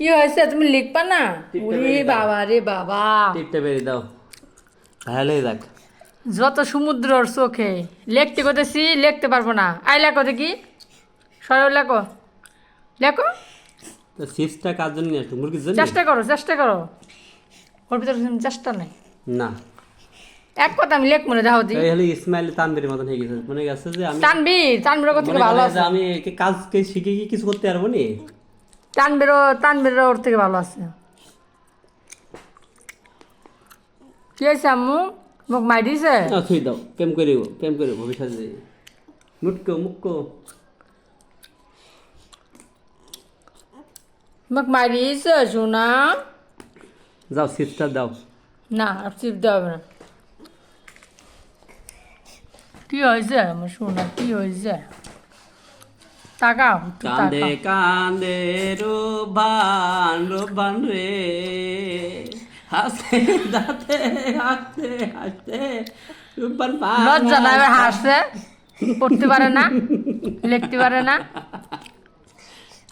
কি হয়েছে তুমি লিখবা না? ওরে বাবা রে বাবা, টিপটা বেরিয়ে দাও, ভালো হয়ে যাক। যত সমুদ্রর চোখে লিখতে করতেছি, লিখতে পারবো না। আই লেখো দেখি, সরল লেখো, লেখো, তো চিপসটা কার জন্য নিয়ে আসলো? মুরগির জন্য? চেষ্টা করো, চেষ্টা করো। ওর ভিতরে কোনো চেষ্টা নাই। না, এক কথা আমি লেখ মনে যাও দি। এই হলো ইসমাইল তানবীর মতন হয়ে গেছে, মনে গেছে যে আমি তানবীর কথা থেকে মনে ভালো করে আছে। যে আমি একে কাজকে শিখে কি কিছু করতে পারবো নি। তানবীর ওর থেকে ভালো আছে। কি হয়েছে আম্মু, মুখ মাই দিছে? থুই দাও, প্রেম করিব ভবিষ্যতে। মুটকো মুক্কো মুখ মাই দিছে সোনা। যাও চিপসটা দাও। না আর চিপ দেওয়া হবে না। কি হয়েছে আমার সোনা, কি হয়েছে? তাকাও একটু কান্দে তাকাও। কান্দে রোবান রে, হাসে দাঁতে হাসতে হাসতে রূপবান লজ্জা না, এবার হাসছে, পড়তে পারে না, লিখতে পারে না।